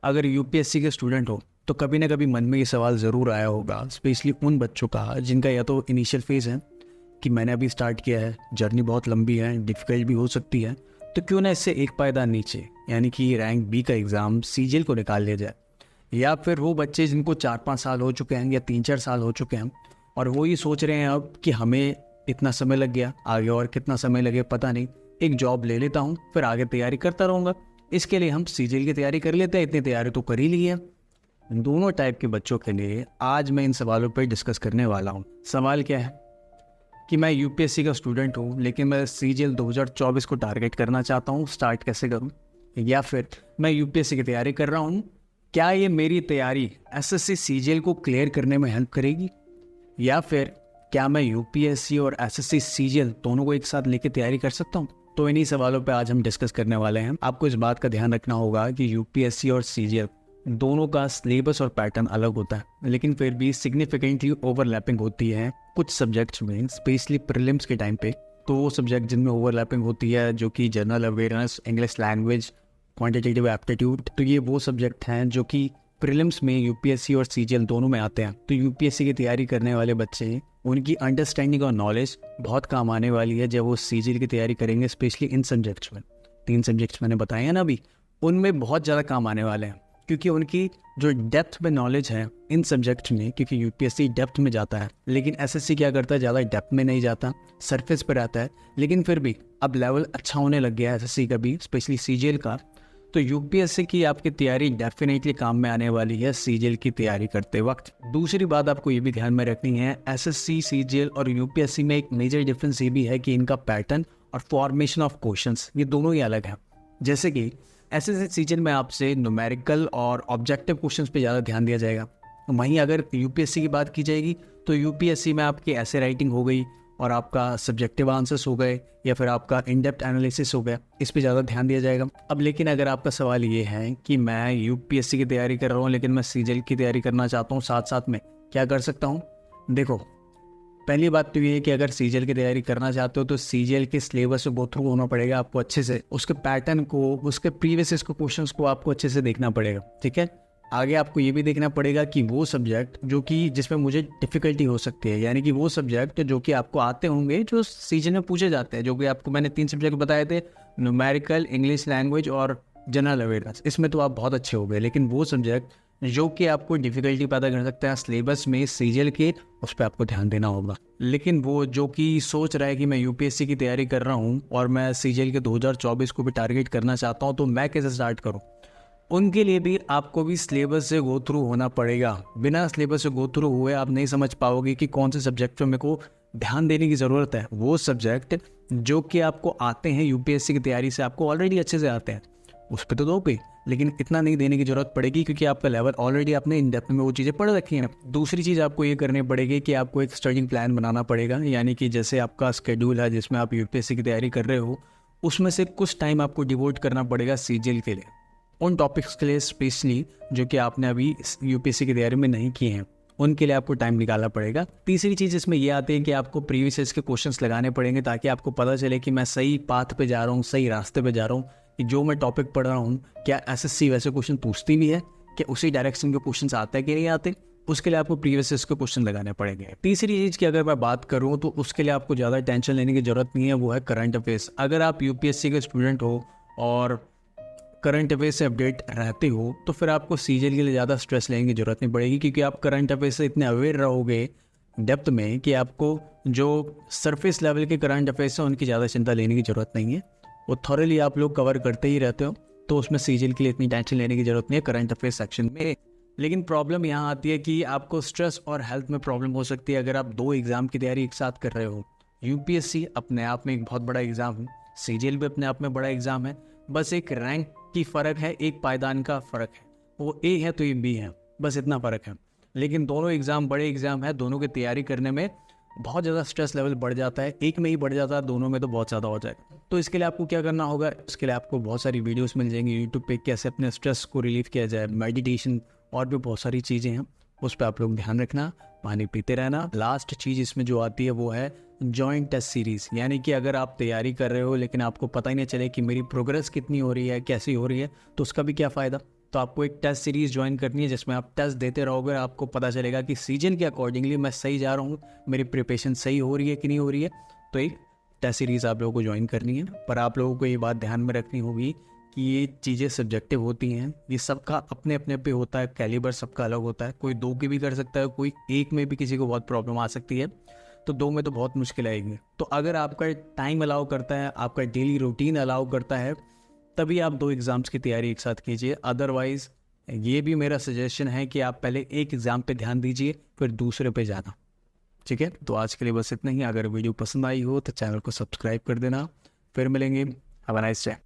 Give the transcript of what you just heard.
अगर यूपीएससी के स्टूडेंट हो तो कभी ना कभी मन में ये सवाल ज़रूर आया होगा, स्पेशली उन बच्चों का जिनका या तो इनिशियल फेज़ है कि मैंने अभी स्टार्ट किया है, जर्नी बहुत लंबी है, डिफ़िकल्ट भी हो सकती है, तो क्यों ना इससे एक पायदान नीचे यानी कि रैंक बी का एग्ज़ाम सीजीएल को निकाल लिया जाए। या फिर वो बच्चे जिनको 4-5 साल हो चुके हैं या 3-4 साल हो चुके हैं और वो ये सोच रहे हैं अब कि हमें इतना समय लग गया, आगे और कितना समय लगे पता नहीं, एक जॉब ले लेता हूँ फिर आगे तैयारी करता रहूँगा। इसके लिए हम सीजीएल की तैयारी कर लेते हैं, इतनी तैयारी तो कर ही ली है। दोनों टाइप के बच्चों के लिए आज मैं इन सवालों पर डिस्कस करने वाला हूँ। सवाल क्या है कि मैं यूपीएससी का स्टूडेंट हूँ लेकिन मैं सीजीएल 2024 को टारगेट करना चाहता हूँ, स्टार्ट कैसे करूँ? या फिर मैं यूपीएससी की तैयारी कर रहा हूँ, क्या ये मेरी तैयारी एसएससी सीजीएल को क्लियर करने में हेल्प करेगी? या फिर क्या मैं यूपीएससी और एसएससी सीजीएल दोनों को एक साथ लेके तैयारी कर सकता हूँ? तो इन्हीं सवालों पे आज हम डिस्कस करने वाले हैं। आपको इस बात का ध्यान रखना होगा कि यूपीएससी और सीजीएल दोनों का सिलेबस और पैटर्न अलग होता है, लेकिन फिर भी सिग्निफिकेंटली ओवरलैपिंग होती है कुछ सब्जेक्ट्स में, स्पेशली प्रीलिम्स के टाइम पे। तो वो सब्जेक्ट जिनमें ओवरलैपिंग होती है जो कि general awareness, English language, quantitative aptitude, तो ये वो सब्जेक्ट हैं जो कि प्रीलिम्स में यूपीएससी और सीजीएल दोनों में आते हैं। तो यूपीएससी की तैयारी करने वाले बच्चे, उनकी अंडरस्टैंडिंग और नॉलेज बहुत काम आने वाली है जब वो सीजीएल की तैयारी करेंगे, स्पेशली इन सब्जेक्ट्स में। 3 सब्जेक्ट्स मैंने बताए हैं ना अभी, उनमें बहुत ज़्यादा काम आने वाले हैं क्योंकि उनकी जो डेप्थ में नॉलेज है इन सब्जेक्ट में, क्योंकि यूपीएससी डेप्थ में जाता है लेकिन एसएससी क्या करता है, ज़्यादा डेप्थ में नहीं जाता, सरफेस पर आता है। लेकिन फिर भी अब लेवल अच्छा होने लग गया है एसएससी का भी, स्पेशली सीजीएल का। तो यूपीएससी की आपकी तैयारी डेफिनेटली काम में आने वाली है सीजीएल की तैयारी करते वक्त। दूसरी बात आपको ये भी ध्यान में रखनी है, एसएससी, सीजीएल और यूपीएससी में एक मेजर डिफरेंस ये भी है कि इनका पैटर्न और फॉर्मेशन ऑफ क्वेश्चंस ये दोनों ही अलग हैं। जैसे कि एसएससी सीजीएल में आपसे न्यूमेरिकल और ऑब्जेक्टिव क्वेश्चंस पे ज़्यादा ध्यान दिया जाएगा, वहीं अगर यूपीएससी की बात की जाएगी तो यूपीएससी में आपकी ऐसे राइटिंग हो गई और आपका सब्जेक्टिव आंसर्स हो गए या फिर आपका इन डेप्थ एनालिसिस हो गया, इस पे ज़्यादा ध्यान दिया जाएगा। अब लेकिन अगर आपका सवाल ये है कि मैं यूपीएससी की तैयारी कर रहा हूँ लेकिन मैं सीजीएल की तैयारी करना चाहता हूँ साथ साथ में, क्या कर सकता हूँ? देखो, पहली बात तो ये है कि अगर सीजीएल की तैयारी करना चाहते हो तो सीजीएल के सिलेबस से गो थ्रू होना पड़ेगा आपको अच्छे से, उसके पैटर्न को, उसके प्रीवियस को क्वेश्चंस को आपको अच्छे से देखना पड़ेगा, ठीक है। आगे आपको ये भी देखना पड़ेगा कि वो सब्जेक्ट जो कि जिसमें मुझे डिफ़िकल्टी हो सकती है, यानी कि वो सब्जेक्ट जो कि आपको आते होंगे, जो सीजन में पूछे जाते हैं, जो कि आपको मैंने 3 सब्जेक्ट बताए थे, न्यूमेरिकल, इंग्लिश लैंग्वेज और जनरल अवेयरनेस, इसमें तो आप बहुत अच्छे हो गए। लेकिन वो सब्जेक्ट जो कि आपको डिफ़िकल्टी पैदा कर सकता है सिलेबस में सीजीएल के, उस पर आपको ध्यान देना होगा। लेकिन वो जो कि सोच रहा है कि मैं यूपीएससी की तैयारी कर रहा हूँ और मैं सीजीएल के 2024 को भी टारगेट करना चाहता हूँ, तो मैं कैसे स्टार्ट करूँ? उनके लिए भी आपको भी सिलेबस से गो थ्रू होना पड़ेगा। बिना सिलेबस से गो थ्रू हुए आप नहीं समझ पाओगे कि कौन से सब्जेक्ट पे मेरे को ध्यान देने की ज़रूरत है। वो सब्जेक्ट जो कि आपको आते हैं यूपीएससी की तैयारी से, आपको ऑलरेडी अच्छे से आते हैं, उस पर तो दो पे, लेकिन इतना नहीं देने की ज़रूरत पड़ेगी क्योंकि आपका लेवल ऑलरेडी आपने इन डेप्थ में वो चीज़ें पढ़ रखी हैं। दूसरी चीज़ आपको ये करनी पड़ेगी कि आपको एक स्टडी प्लान बनाना पड़ेगा, यानी कि जैसे आपका स्केड्यूल है जिसमें आप यूपीएससी की तैयारी कर रहे हो, उसमें से कुछ टाइम आपको डिवोट करना पड़ेगा सीजीएल के लिए, उन टॉपिक्स के लिए स्पेशली जो कि आपने अभी यूपीएससी की तैयारी में नहीं किए हैं, उनके लिए आपको टाइम निकालना पड़ेगा। तीसरी चीज़ इसमें यह आती है कि आपको प्रीवियस ईयर्स के क्वेश्चंस लगाने पड़ेंगे ताकि आपको पता चले कि मैं सही पाथ पे जा रहा हूँ, सही रास्ते पे जा रहा हूँ, कि जो मैं टॉपिक पढ़ रहा हूँ क्या एसएससी वैसे क्वेश्चन पूछती भी है, क्या उसी डायरेक्शन के क्वेश्चन आते हैं कि नहीं आते, उसके लिए आपको प्रीवियस ईयर्स के क्वेश्चन लगाने पड़ेंगे। तीसरी चीज़ की अगर मैं बात करूँ तो उसके लिए आपको ज़्यादा टेंशन लेने की ज़रूरत नहीं है, वो है करंट अफेयर्स। अगर आप यूपीएससी के स्टूडेंट हो और करंट अफेयर से अपडेट रहते हो तो फिर आपको सीजीएल के लिए ज़्यादा स्ट्रेस लेने की ज़रूरत नहीं पड़ेगी, क्योंकि आप करंट अफेयर से इतने अवेयर रहोगे डेप्थ में कि आपको जो सरफेस लेवल के करंट अफेयर्स हैं उनकी ज़्यादा चिंता लेने की ज़रूरत नहीं है। वो थॉरली आप लोग कवर करते ही रहते हो, तो उसमें सीजीएल के लिए इतनी टेंशन लेने की ज़रूरत नहीं है करंट अफेयर सेक्शन में। लेकिन प्रॉब्लम यहाँ आती है कि आपको स्ट्रेस और हेल्थ में प्रॉब्लम हो सकती है अगर आप 2 एग्ज़ाम की तैयारी एक साथ कर रहे हो। यूपीएससी अपने आप में एक बहुत बड़ा एग्ज़ाम है, सीजीएल भी अपने आप में बड़ा एग्ज़ाम है, बस एक रैंक की फ़र्क है, एक पायदान का फ़र्क है, वो ए है तो ये बी है, बस इतना फ़र्क है। लेकिन दोनों एग्ज़ाम बड़े एग्ज़ाम है, दोनों की तैयारी करने में बहुत ज़्यादा स्ट्रेस लेवल बढ़ जाता है, एक में ही बढ़ जाता है, दोनों में तो बहुत ज़्यादा हो जाएगा। तो इसके लिए आपको क्या करना होगा, इसके लिए आपको बहुत सारी वीडियोस मिल जाएंगी यूट्यूब पे, कैसे अपने स्ट्रेस को रिलीव किया जाए, मेडिटेशन और भी बहुत सारी चीज़ें हैं, उस पर आप लोग ध्यान रखना, पानी पीते रहना। लास्ट चीज़ इसमें जो आती है वो है जॉइंट टेस्ट सीरीज़, यानी कि अगर आप तैयारी कर रहे हो लेकिन आपको पता ही नहीं चले कि मेरी प्रोग्रेस कितनी हो रही है, कैसी हो रही है, तो उसका भी क्या फ़ायदा। तो आपको एक टेस्ट सीरीज़ ज्वाइन करनी है जिसमें आप टेस्ट देते रहोगे, आपको पता चलेगा कि सीजन के अकॉर्डिंगली मैं सही जा रहा हूँ, मेरी प्रिपरेशन सही हो रही है कि नहीं हो रही है। तो एक टेस्ट सीरीज़ आप लोगों को ज्वाइन करनी है। पर आप लोगों को ये बात ध्यान में रखनी होगी कि ये चीज़ें सब्जेक्टिव होती हैं, ये सबका अपने अपने पे होता है, कैलिबर सबका अलग होता है। कोई 2 की भी कर सकता है, कोई 1 में भी किसी को बहुत प्रॉब्लम आ सकती है, तो 2 में तो बहुत मुश्किल आएगी। तो अगर आपका टाइम अलाउ करता है, आपका डेली रूटीन अलाउ करता है, तभी आप 2 एग्ज़ाम्स की तैयारी एक साथ कीजिए। अदरवाइज़ ये भी मेरा सजेशन है कि आप पहले एक एग्ज़ाम पे ध्यान दीजिए, फिर दूसरे पे जाना। ठीक है, तो आज के लिए बस इतना ही। अगर वीडियो पसंद आई हो तो चैनल को सब्सक्राइब कर देना। फिर मिलेंगे। Have a nice day.